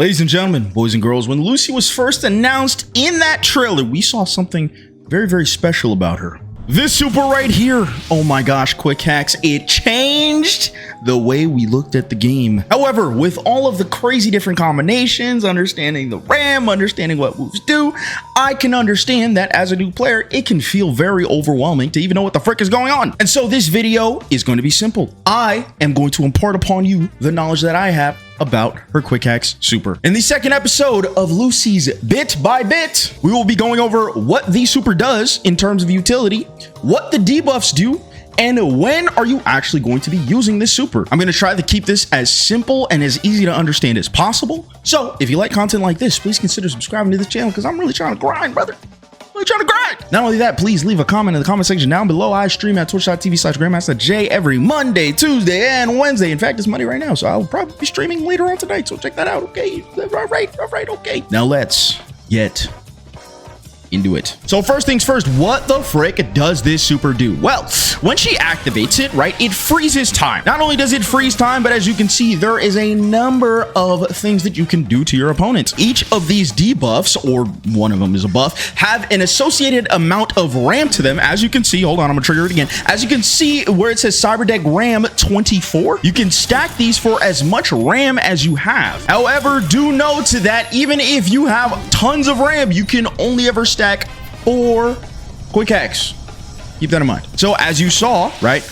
Ladies and gentlemen, boys and girls, when Lucy was first announced in that trailer, we saw something very, very special about her. This super right here, oh my gosh, quick hacks, it changed the way we looked at the game. However, with all of the crazy different combinations, understanding the RAM, understanding what moves do, I can understand that as a new player, it can feel very overwhelming to even know what the frick is going on. And so this video is going to be simple. I am going to impart upon you the knowledge that I have about her quick hacks super. In the second episode of Lucy's Bit by Bit, we will be going over what the super does in terms of utility, what the debuffs do, and when are you actually going to be using this super. I'm going to try to keep this as simple and as easy to understand as possible. So if you like content like this, please consider subscribing to this channel because I'm really trying to grind, brother. Trying to grind. Not only that, please leave a comment in the comment section down below. I stream at twitch.tv/GrandmastaJ every Monday, Tuesday, and Wednesday. In fact, it's Monday right now, so I'll probably be streaming later on tonight, so check that out. Okay, all right, okay. Now let's get into it. So first things first, what the frick does this super do? Well, when she activates it, right, it freezes time. Not only does it freeze time, but as you can see, there is a number of things that you can do to your opponents. Each of these debuffs, or one of them is a buff, have an associated amount of RAM to them. As you can see, hold on, I'm gonna trigger it again. As you can see where it says Cyberdeck RAM 24, you can stack these for as much RAM as you have. However, do note that even if you have tons of RAM, you can only ever stack 4 quick hacks. Keep that in mind. So as you saw, right,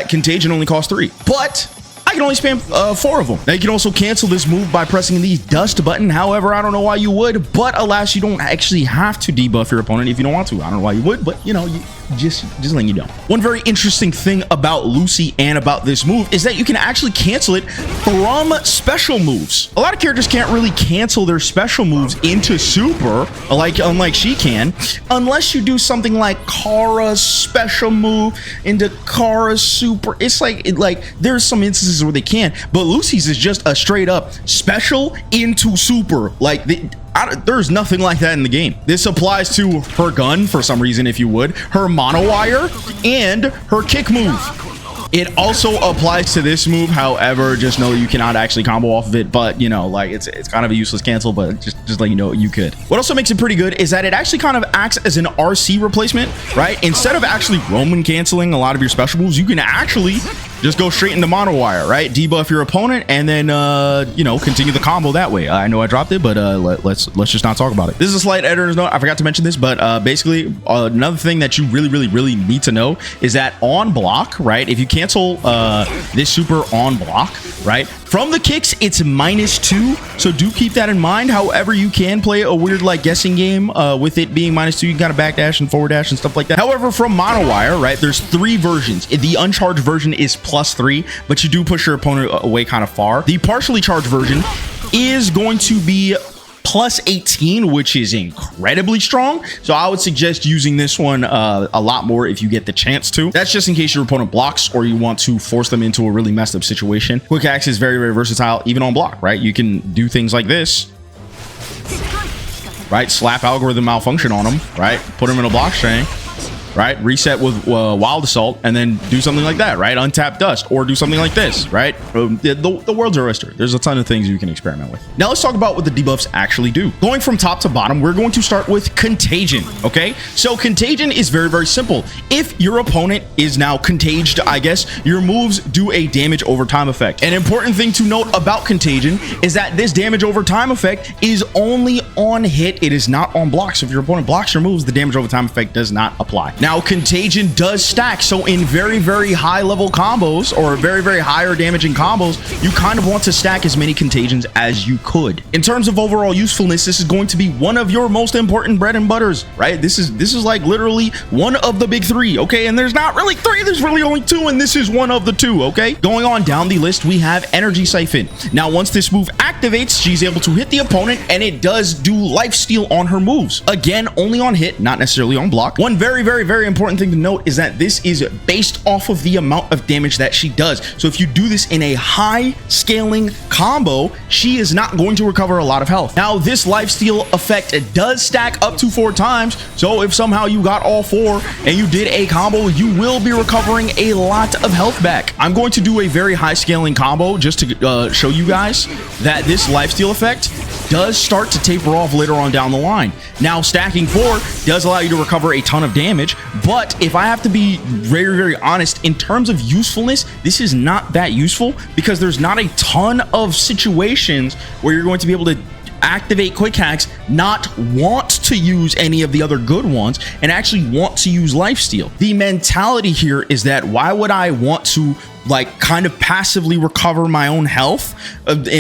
Contagion only costs 3, but I can only spam 4 of them. Now you can also cancel this move by pressing the dust button. However, I don't know why you would, but alas, you don't actually have to debuff your opponent if you don't want to. I don't know why you would, but you know, just letting you know. One very interesting thing about Lucy and about this move is that you can actually cancel it from special moves. A lot of characters can't really cancel their special moves into super, unlike she can, unless you do something like Kara's special move into Kara's super. It's like there's some instances where they can, but Lucy's is just a straight up special into super. There's nothing like that in the game. This applies to her gun for some reason, if you would, her monowire, and her kick move. It also applies to this move. However, just know you cannot actually combo off of it, but you know, it's kind of a useless cancel, but just let you know you could. What also makes it pretty good is that it actually kind of acts as an RC replacement, right? Instead of actually Roman canceling a lot of your special moves, you can actually just go straight into monowire, right? Debuff your opponent and then you know, continue the combo that way. I know I dropped it, but let's just not talk about it. This is a slight editor's note. I forgot to mention this, but basically another thing that you really need to know is that on block, right? If you cancel this super on block, right, from the kicks, it's -2, so do keep that in mind. However, you can play a weird guessing game with it being -2. You can kind of backdash and forward dash and stuff like that. However, from monowire, right, there's 3 versions. The uncharged version is +3, but you do push your opponent away kind of far. The partially charged version is going to be +18, which is incredibly strong. So I would suggest using this one a lot more if you get the chance to. That's just in case your opponent blocks or you want to force them into a really messed up situation. Quick hacks is very versatile, even on block, right? You can do things like this, right? Slap algorithm malfunction on them, right? Put them in a block string, right? Reset with wild assault and then do something like that, right? Untap dust, or do something like this, right? The world's our oyster. There's a ton of things you can experiment with. Now let's talk about what the debuffs actually do. Going from top to bottom, we're going to start with Contagion, okay? So Contagion is very simple. If your opponent is now contaged, I guess, your moves do a damage over time effect. An important thing to note about Contagion is that this damage over time effect is only on hit. It is not on block. So if your opponent blocks your moves, the damage over time effect does not apply. Now, Contagion does stack, so in very high level combos or very higher damaging combos, you kind of want to stack as many Contagions as you could. In terms of overall usefulness, this is going to be one of your most important bread and butters, right? This is like literally one of the big 3, okay? And there's not really 3, there's really only 2, and this is one of the 2, okay? Going on down the list, we have Energy Siphon. Now, once this move activates, she's able to hit the opponent, and it does do lifesteal on her moves. Again, only on hit, not necessarily on block. One very very important thing to note is that this is based off of the amount of damage that she does. So if you do this in a high scaling combo, she is not going to recover a lot of health. Now, this lifesteal effect does stack up to 4 times. So if somehow you got all 4 and you did a combo, you will be recovering a lot of health back. I'm going to do a very high scaling combo just to show you guys that this lifesteal effect does start to taper off later on down the line. Now, stacking 4 does allow you to recover a ton of damage, but if I have to be very, very honest, in terms of usefulness, this is not that useful because there's not a ton of situations where you're going to be able to activate quick hacks, not want to use any of the other good ones, and actually want to use lifesteal. The mentality here is that why would I want to like kind of passively recover my own health,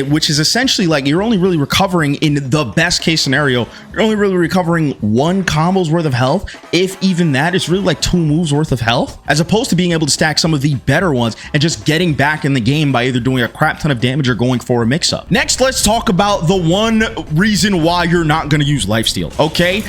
which is essentially like you're only really recovering, in the best case scenario, you're only really recovering 1 combo's worth of health. If even that, is really like 2 moves worth of health, as opposed to being able to stack some of the better ones and just getting back in the game by either doing a crap ton of damage or going for a mix-up. Next, let's talk about the one reason why you're not going to use lifesteal. Okay,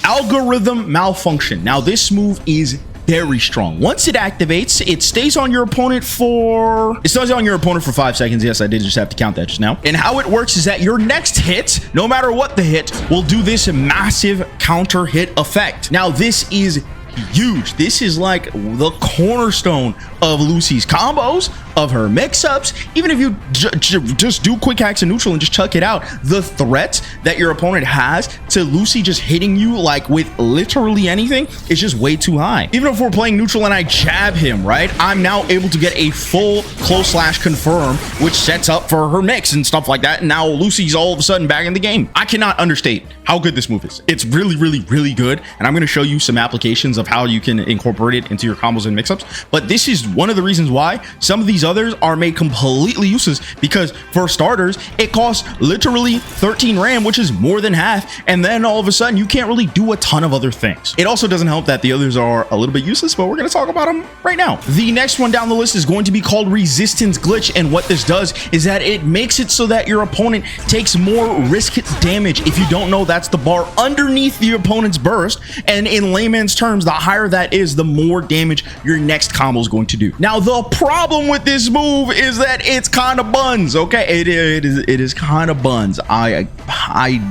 algorithm malfunction. Now, this move is very strong. Once it activates, it stays on your opponent for 5 seconds. Yes, I did just have to count that just now. And how it works is that your next hit, no matter what the hit, will do this massive counter hit effect. Now, this is huge. This is like the cornerstone of Lucy's combos, of her mix-ups. Even if you just do quick hacks in neutral and just chuck it out, the threat that your opponent has to Lucy just hitting you like with literally anything is just way too high. Even if we're playing neutral and I jab him, right, I'm now able to get a full close slash confirm, which sets up for her mix and stuff like that. And now Lucy's all of a sudden back in the game. I cannot understate how good this move is. It's really, really, really good. And I'm going to show you some applications of how you can incorporate it into your combos and mix-ups. But this is one of the reasons why some of these others are made completely useless, because for starters, it costs literally 13 RAM, which is more than half. And then all of a sudden you can't really do a ton of other things. It also doesn't help that the others are a little bit useless, but we're going to talk about them right now. The next one down the list is going to be called Resistance Glitch. And what this does is that it makes it so that your opponent takes more risk hit damage. If you don't know, that's the bar underneath the opponent's burst. And in layman's terms, the higher that is, the more damage your next combo is going to do. Now, the problem with this move is that it's kind of buns. Okay, it is kind of buns. I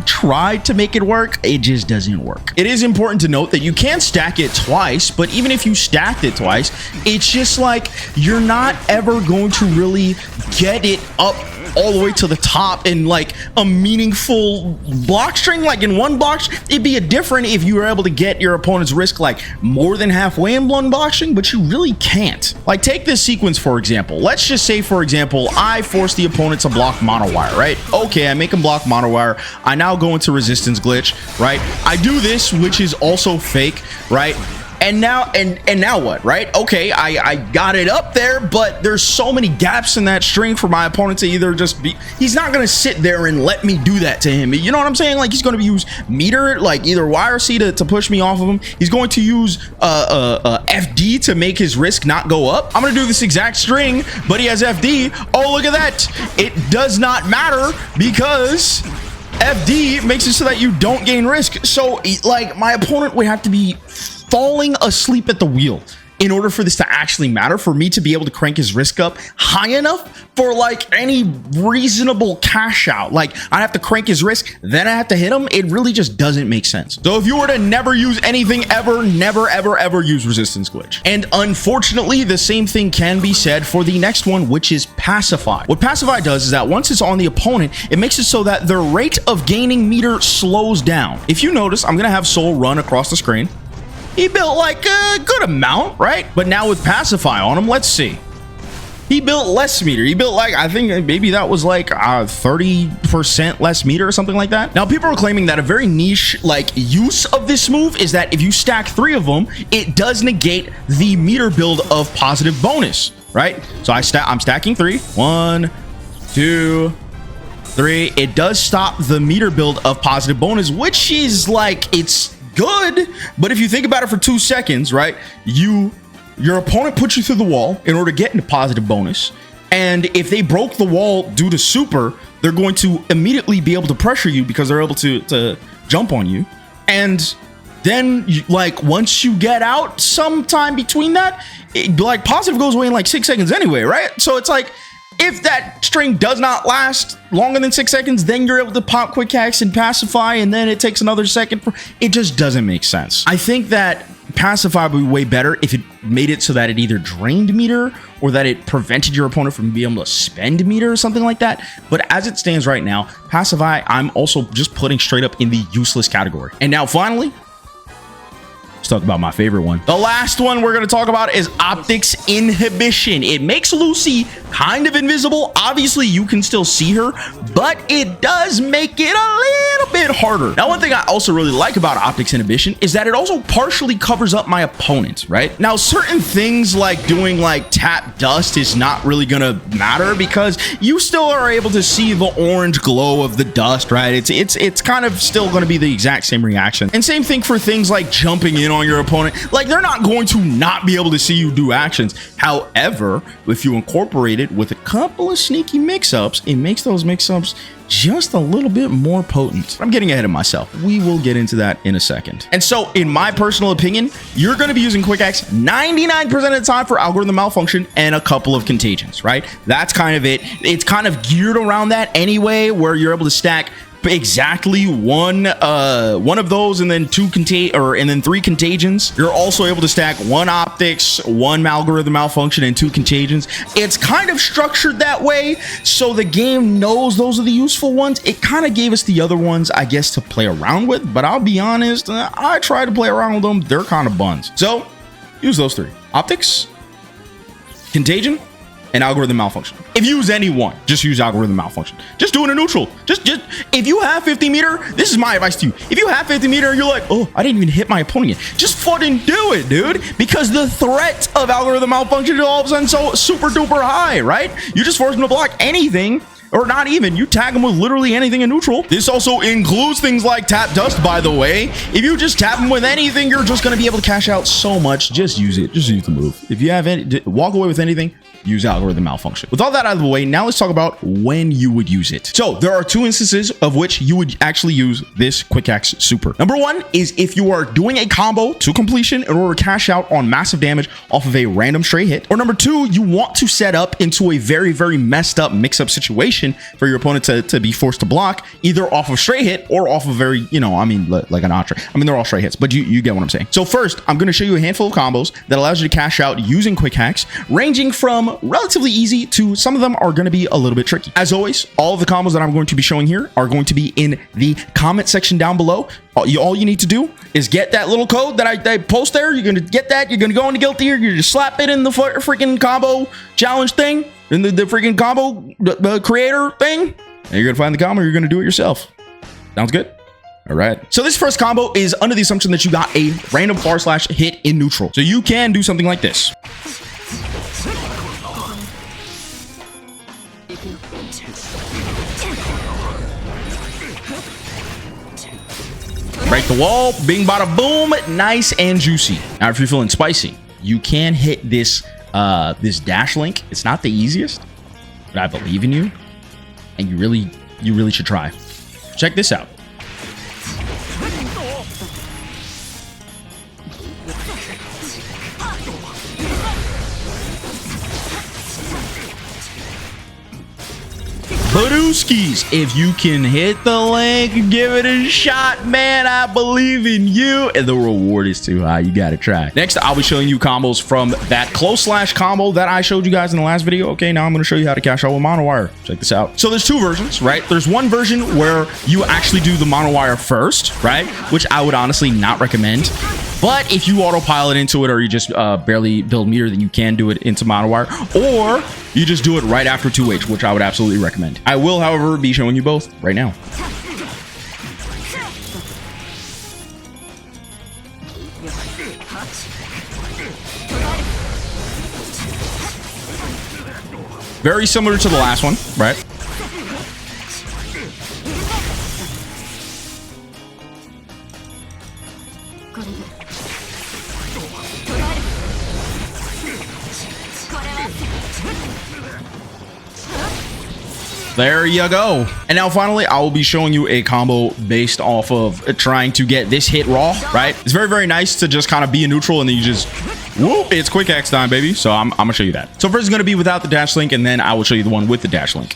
tried to make it work, it just doesn't work. It is important to note that you can stack it twice, but even if you stacked it twice, it's just like you're not ever going to really get it up all the way to the top in like a meaningful block string. Like in one block, it'd be a different if you were able to get your opponent's risk like more than halfway in one block string, but you really can't. Like, take this sequence for example. Let's just say, for example, I force the opponent to block monowire, right? Okay, I make him block monowire. I now go into Resistance Glitch, right? I do this, which is also fake, right? And now what, right? Okay, I got it up there, but there's so many gaps in that string for my opponent to either just be, he's not gonna sit there and let me do that to him. You know what I'm saying? Like, he's gonna use meter, like either YRC to push me off of him. He's going to use FD to make his risk not go up. I'm gonna do this exact string, but he has FD. Oh, look at that. It does not matter because FD makes it so that you don't gain risk. So like, my opponent would have to be falling asleep at the wheel in order for this to actually matter, for me to be able to crank his risk up high enough for like any reasonable cash out. Like, I have to crank his risk, then I have to hit him. It really just doesn't make sense. So if you were to never use anything ever, never, ever use Resistance Glitch. And unfortunately, the same thing can be said for the next one, which is Pacify. What Pacify does is that once it's on the opponent, it makes it so that the rate of gaining meter slows down. If you notice, I'm gonna have Soul run across the screen. He built like a good amount, right? But now with Pacify on him, let's see. He built less meter. He built like, I think maybe that was like 30% less meter or something like that. Now, people are claiming that a very niche like use of this move is that if you stack 3 of them, it does negate the meter build of positive bonus, right? So I'm stacking 3. 1, 2, 3. It does stop the meter build of positive bonus, which is like, it's good, but if you think about it for 2 seconds, right, your opponent puts you through the wall in order to get into positive bonus, and if they broke the wall due to super, they're going to immediately be able to pressure you because they're able to jump on you. And then like once you get out sometime between that, like positive goes away in like 6 seconds anyway, right? So it's like, if that string does not last longer than 6 seconds, then you're able to pop quick hacks and pacify, and then it takes another second. It just doesn't make sense. I think that pacify would be way better if it made it so that it either drained meter or that it prevented your opponent from being able to spend meter or something like that. But as it stands right now, pacify, I'm also just putting straight up in the useless category. And now finally, let's talk about my favorite one. The last one we're going to talk about is optics inhibition. It makes Lucy kind of invisible. Obviously, you can still see her, but it does make it a little bit harder. Now, one thing I also really like about optics inhibition is that it also partially covers up my opponent, right? Now, certain things like doing like tap dust is not really going to matter because you still are able to see the orange glow of the dust, right? It's kind of still going to be the exact same reaction. And same thing for things like jumping in on your opponent. Like, they're not going to not be able to see you do actions. However, if you incorporate it with a couple of sneaky mix-ups, it makes those mix-ups just a little bit more potent. I'm getting ahead of myself. We will get into that in a second. And so, in my personal opinion, you're going to be using quick hacks 99% of the time for algorithm malfunction and a couple of contagions, right? That's kind of it. It's kind of geared around that anyway, where you're able to stack exactly one of those and then three contagions. You're also able to stack one optics, one algorithm malfunction, and 2 contagions. It's kind of structured that way so the game knows those are the useful ones. It kind of gave us the other ones, I guess, to play around with, but I'll be honest, I try to play around with them. They're kind of buns. So use those 3: optics, contagion, and algorithm malfunction. If you use any one, just use algorithm malfunction. Just do it in neutral. Just if you have 50 meter, this is my advice to you. If you have 50 meter and you're like, oh, I didn't even hit my opponent yet, just fucking do it, dude. Because the threat of algorithm malfunction is all of a sudden so super duper high, right? You just force them to block anything, or not even. You tag them with literally anything in neutral. This also includes things like tap dust, by the way. If you just tap them with anything, you're just going to be able to cash out so much. Just use it. Just use the move. If you have any, walk away with anything, use algorithm malfunction. With all that out of the way, now let's talk about when you would use it. So there are 2 instances of which you would actually use this quick hacks super. Number 1 is if you are doing a combo to completion in order to cash out on massive damage off of a random stray hit. Or number 2, you want to set up into a very, very messed up mix-up situation for your opponent to be forced to block either off of stray hit or off of very, like an entree. I mean, they're all stray hits, but you get what I'm saying. So first, I'm going to show you a handful of combos that allows you to cash out using quick hacks, ranging from relatively easy to some of them are going to be a little bit tricky. As always, all of the combos that I'm going to be showing here are going to be in the comment section down below. All you need to do is get that little code that I post there. You're going to get that. You're going to go into Guilty Gear. You're just slap it in the freaking combo challenge thing, in the freaking combo creator thing. And you're going to find the combo. You're going to do it yourself. Sounds good? All right. So this first combo is under the assumption that you got a random / hit in neutral. So you can do something like this. Break the wall, bing bada boom, nice and juicy. Now, if you're feeling spicy, you can hit this this dash link. It's not the easiest, but I believe in you, and you really should try. Check this out. Badooskies, if you can hit the link, give it a shot, man. I believe in you. And the reward is too high. You got to try. Next, I'll be showing you combos from that close slash combo that I showed you guys in the last video. Okay, now I'm going to show you how to cash out with monowire. Check this out. So there's 2 versions, right? There's one version where you actually do the monowire first, right? Which I would honestly not recommend. But if you autopilot into it or you just barely build meter, then you can do it into monowire. Or you just do it right after 2H, which I would absolutely recommend. I will, however, be showing you both right now. Very similar to the last one, right? There you go. And now finally, I will be showing you a combo based off of trying to get this hit raw, right? It's very, very nice to just kind of be a neutral and then you just, whoop, it's quick X time, baby. So I'm gonna show you that. So first is gonna be without the dash link, and then I will show you the one with the dash link.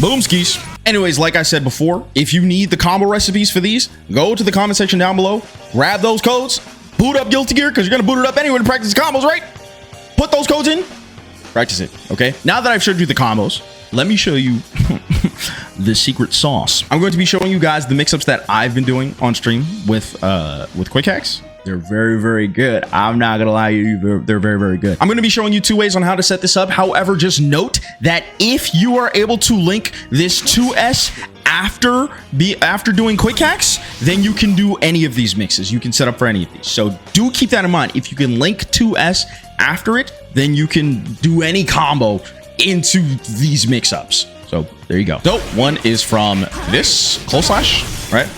Boom skis. Anyways, like I said before, if you need the combo recipes for these, go to the comment section down below, grab those codes, boot up Guilty Gear, because you're going to boot it up anyway to practice combos, right? Put those codes in, practice it, okay? Now that I've showed you the combos, let me show you the secret sauce. I'm going to be showing you guys the mix-ups that I've been doing on stream with quick hacks. They're very, very good. I'm not gonna lie to you, they're very, very good. I'm gonna be showing you 2 ways on how to set this up. However, just note that if you are able to link this 2S after doing quick hacks, then you can do any of these mixes. You can set up for any of these. So do keep that in mind. If you can link 2S after it, then you can do any combo into these mix-ups. So there you go. So one is from this close slash, right?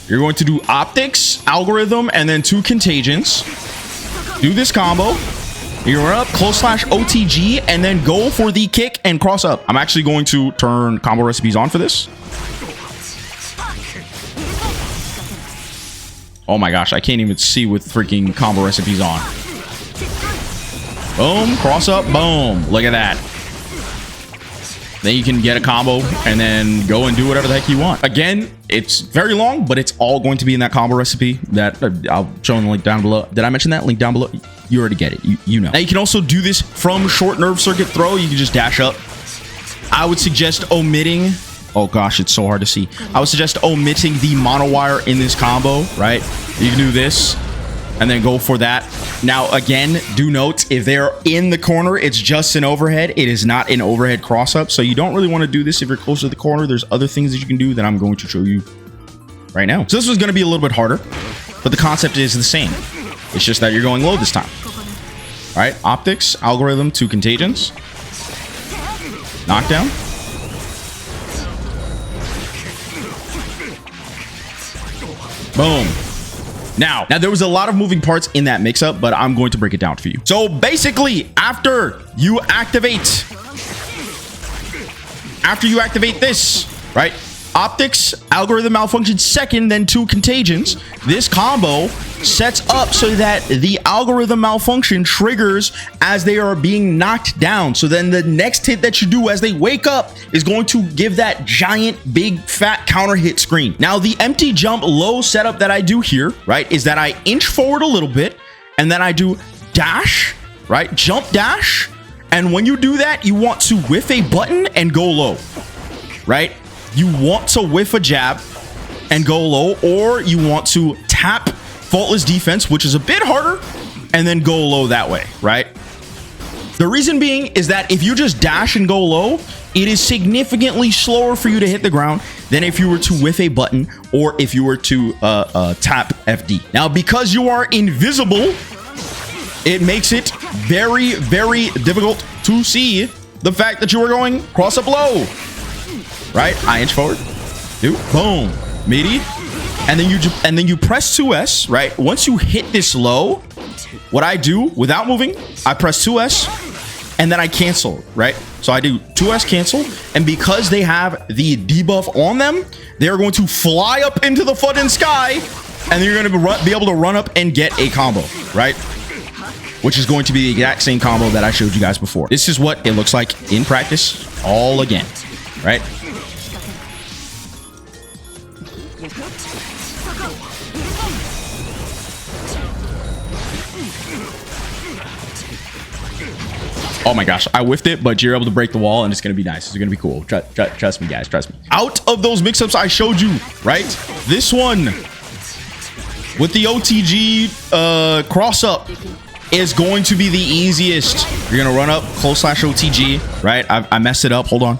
You're going to do optics, algorithm, and then 2 contagions. Do this combo. You're up close slash OTG, and then go for the kick and cross up. I'm actually going to turn combo recipes on for this. Oh my gosh, I can't even see with freaking combo recipes on. Boom, cross up, boom. Look at that. Then you can get a combo and then go and do whatever the heck you want. Again, it's very long, but it's all going to be in that combo recipe that I'll show in the link down below. Did I mention that? Link down below. You already get it. You know. Now you can also do this from short nerve circuit throw. You can just dash up. I would suggest omitting. Oh gosh, it's so hard to see. I would suggest omitting the mono wire in this combo, right? You can do this and then go for that. Now, again, do note, if they're in the corner, it's just an overhead. It is not an overhead cross-up, so you don't really want to do this if you're close to the corner. There's other things that you can do that I'm going to show you right now. So this was going to be a little bit harder, but the concept is the same. It's just that you're going low this time. All right, optics, algorithm, 2 contagions. Knockdown. Boom. Now there was a lot of moving parts in that mix-up, but I'm going to break it down for you. So basically, after you activate this, right? Optics, algorithm malfunction second, then 2 contagions. This combo sets up so that the algorithm malfunction triggers as they are being knocked down. So then the next hit that you do as they wake up is going to give that giant, big, fat counter hit screen. Now, the empty jump low setup that I do here, right, is that I inch forward a little bit and then I do dash, right? Jump dash. And when you do that, you want to whiff a button and go low, right? You want to whiff a jab and go low, or you want to tap faultless defense, which is a bit harder, and then go low that way, right? The reason being is that if you just dash and go low, it is significantly slower for you to hit the ground than if you were to whiff a button or if you were to tap FD. Now, because you are invisible, it makes it very, very difficult to see the fact that you are going cross up low. Right, I inch forward, do boom, meaty, and then you press 2S. Right, once you hit this low, what I do without moving, I press 2S, and then I cancel. Right, so I do 2S cancel, and because they have the debuff on them, they are going to fly up into the fucking sky, and you're going to be able to run up and get a combo. Right, which is going to be the exact same combo that I showed you guys before. This is what it looks like in practice, all again. Right. Oh my gosh, I whiffed it, but you're able to break the wall and it's going to be nice. It's going to be cool. Trust me, guys. Trust me. Out of those mix-ups I showed you, right? This one with the OTG cross-up is going to be the easiest. You're going to run up close slash OTG, right? I messed it up. Hold on.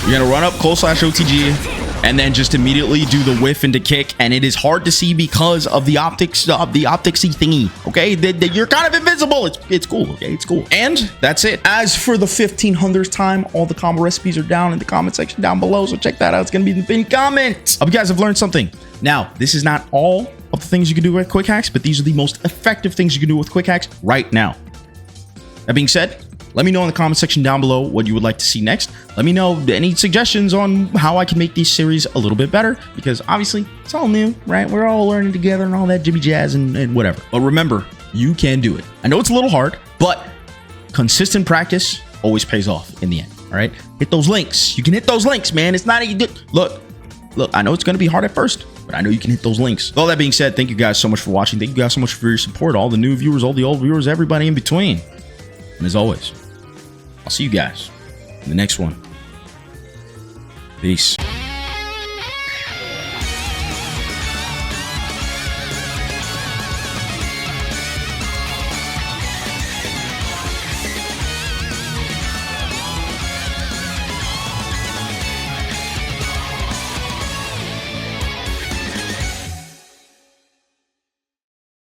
You're going to run up close slash OTG and then just immediately do the whiff into kick, and it is hard to see because of the optics of the opticsy thingy. Okay, you're kind of invisible. It's cool. Okay, it's cool. And that's it. As for the 1500th time, all the combo recipes are down in the comment section down below, so check that out. It's gonna be in the pinned comment. Hope you guys have learned something. Now, this is not all of the things you can do with quick hacks, but these are the most effective things you can do with quick hacks right now. That being said, let me know in the comment section down below what you would like to see next. Let me know any suggestions on how I can make these series a little bit better, because obviously it's all new, right? We're all learning together and all that jibby jazz and whatever. But remember, you can do it. I know it's a little hard, but consistent practice always pays off in the end. All right, hit those links. You can hit those links, man. It's not look. I know it's going to be hard at first, but I know you can hit those links. With all that being said, thank you guys so much for watching. Thank you guys so much for your support. All the new viewers, all the old viewers, everybody in between. And as always, I'll see you guys in the next one. Peace.